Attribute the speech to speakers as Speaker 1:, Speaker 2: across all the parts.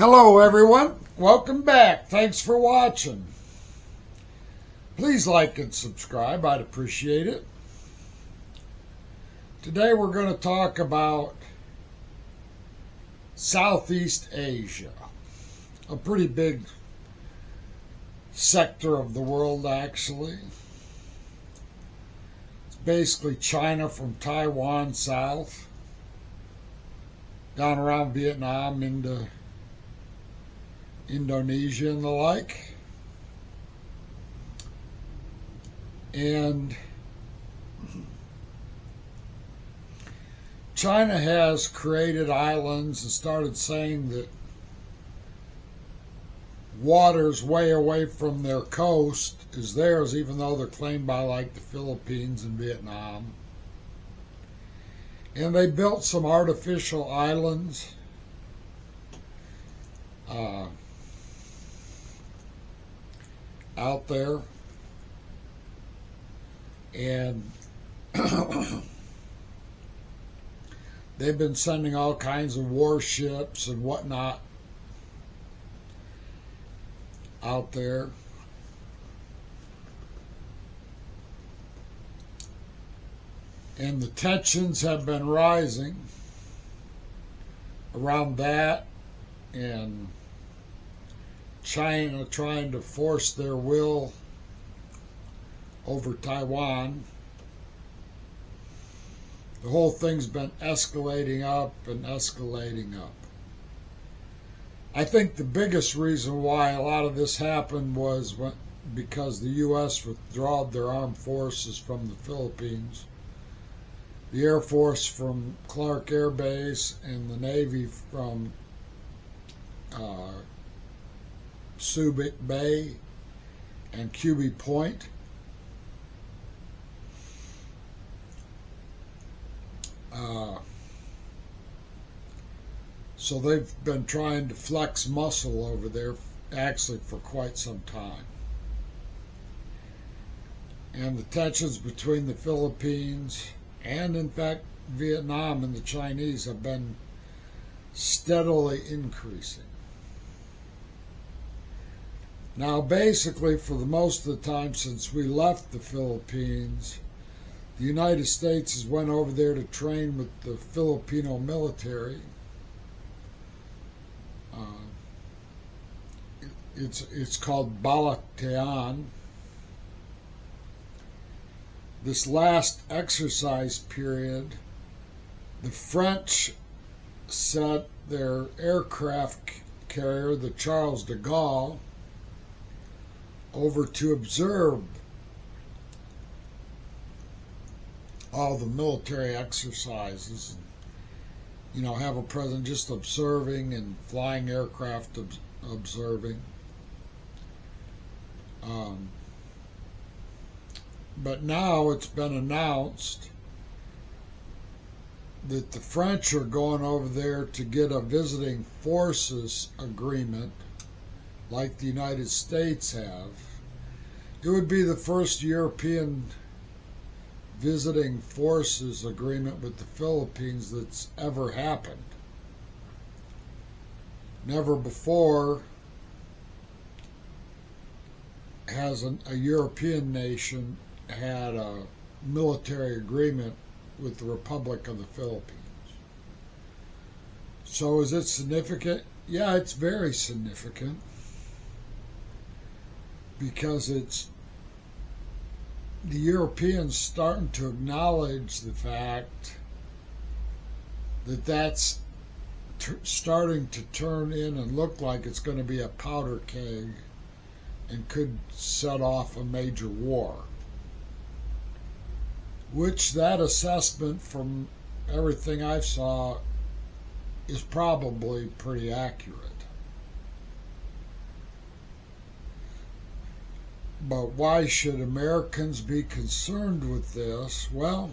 Speaker 1: Hello everyone, welcome back. Thanks for watching. Please like and subscribe, I'd appreciate it. Today we're going to talk about Southeast Asia, a pretty big sector of the world actually. It's basically China from Taiwan south, down around Vietnam into Indonesia and the like. And China has created islands and started saying that waters way away from their coast is theirs, even though they're claimed by like the Philippines and Vietnam. And they built some artificial islands. Out there, and they've been sending all kinds of warships and whatnot out there. And the tensions have been rising around that, and China trying to force their will over Taiwan. The whole thing's been escalating up and escalating up. I think the biggest reason why a lot of this happened was because the U.S. withdrew their armed forces from the Philippines. The Air Force from Clark Air Base and the Navy from Subic Bay and Cuby Point. So they've been trying to flex muscle over there actually for quite some time. And the tensions between the Philippines and in fact Vietnam and the Chinese have been steadily increasing. Now, basically, for the most of the time since we left the Philippines, the United States has went over there to train with the Filipino military. It's called Balaktayan. This last exercise period, the French sent their aircraft carrier, the Charles de Gaulle, over to observe all the military exercises, and, have a presence just observing and flying aircraft observing. But now it's been announced that the French are going over there to get a visiting forces agreement like the United States have. It would be the first European visiting forces agreement with the Philippines that's ever happened. Never before has a European nation had a military agreement with the Republic of the Philippines. So is it significant? Yeah, it's very significant, because it's the Europeans starting to acknowledge the fact that that's starting to turn in and look like it's going to be a powder keg and could set off a major war. Which that assessment, from everything I saw, is probably pretty accurate. But why should Americans be concerned with this? Well,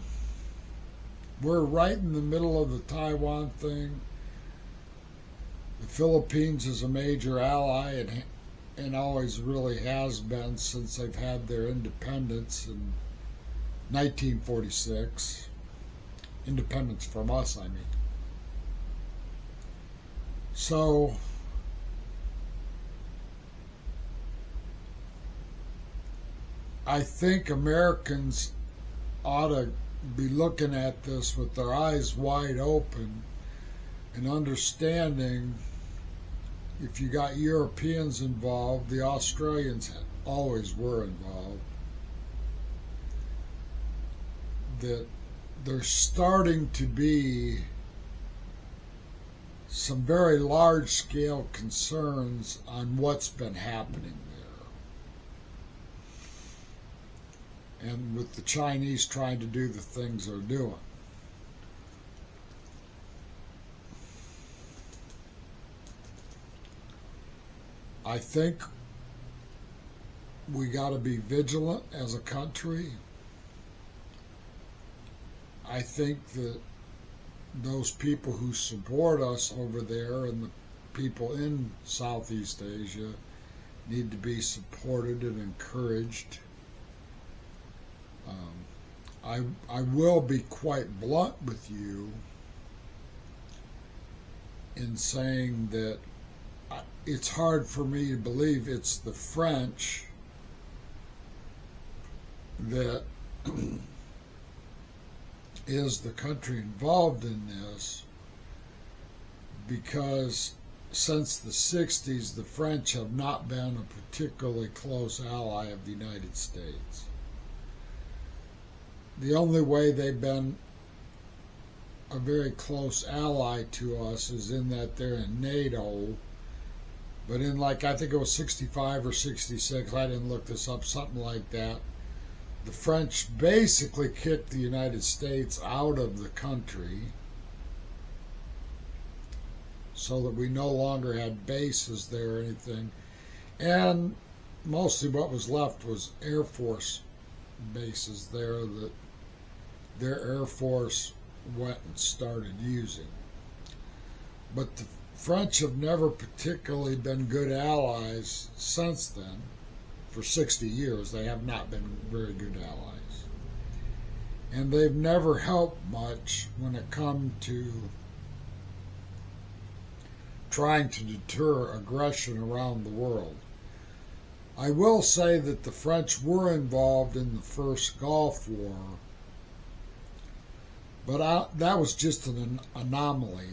Speaker 1: we're right in the middle of the Taiwan thing. The Philippines is a major ally and always really has been since they've had their independence in 1946. Independence from us, I mean. So I think Americans ought to be looking at this with their eyes wide open and understanding if you got Europeans involved, the Australians always were involved, that there's starting to be some very large-scale concerns on what's been happening there. And with the Chinese trying to do the things they're doing. I think we got to be vigilant as a country. I think that those people who support us over there and the people in Southeast Asia need to be supported and encouraged. I will be quite blunt with you in saying that it's hard for me to believe it's the French that is the country involved in this, because since the 60s the French have not been a particularly close ally of the United States. The only way they've been a very close ally to us is in that they're in NATO. But in, like, I think it was 65 or 66, I didn't look this up, something like that, the French basically kicked the United States out of the country so that we no longer had bases there or anything. And mostly what was left was Air Force bases there that their Air Force went and started using. But the French have never particularly been good allies since then. For 60 years, they have not been very good allies. And they've never helped much when it comes to trying to deter aggression around the world. I will say that the French were involved in the first Gulf War, but that was just an anomaly,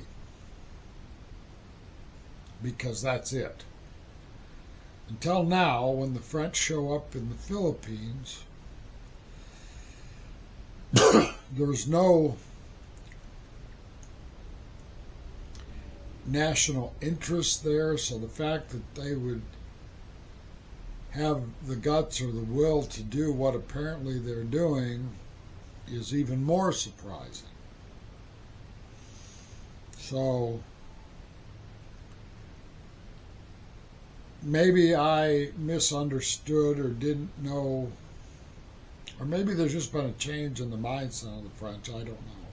Speaker 1: because that's it. Until now, when the French show up in the Philippines, there's no national interest there, so the fact that they would have the guts or the will to do what apparently they're doing is even more surprising. So maybe I misunderstood or didn't know, or maybe there's just been a change in the mindset of the French, I don't know.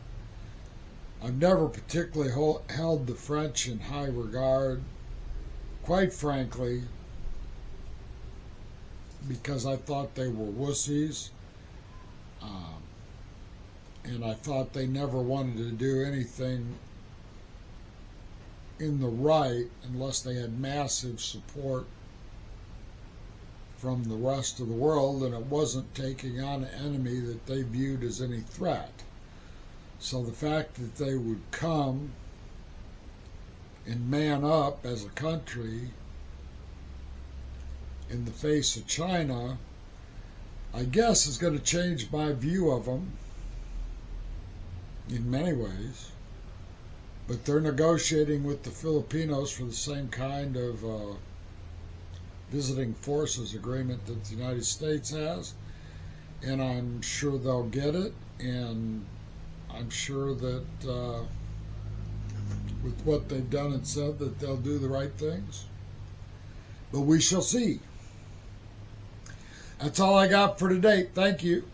Speaker 1: I've never particularly held the French in high regard, quite frankly, because I thought they were wussies, and I thought they never wanted to do anything in the right unless they had massive support from the rest of the world, and it wasn't taking on an enemy that they viewed as any threat. So the fact that they would come and man up as a country in the face of China, I guess is going to change my view of them in many ways. But they're negotiating with the Filipinos for the same kind of visiting forces agreement that the United States has, and I'm sure they'll get it, and I'm sure that with what they've done and said that they'll do the right things. But we shall see. That's all I got for today. Thank you.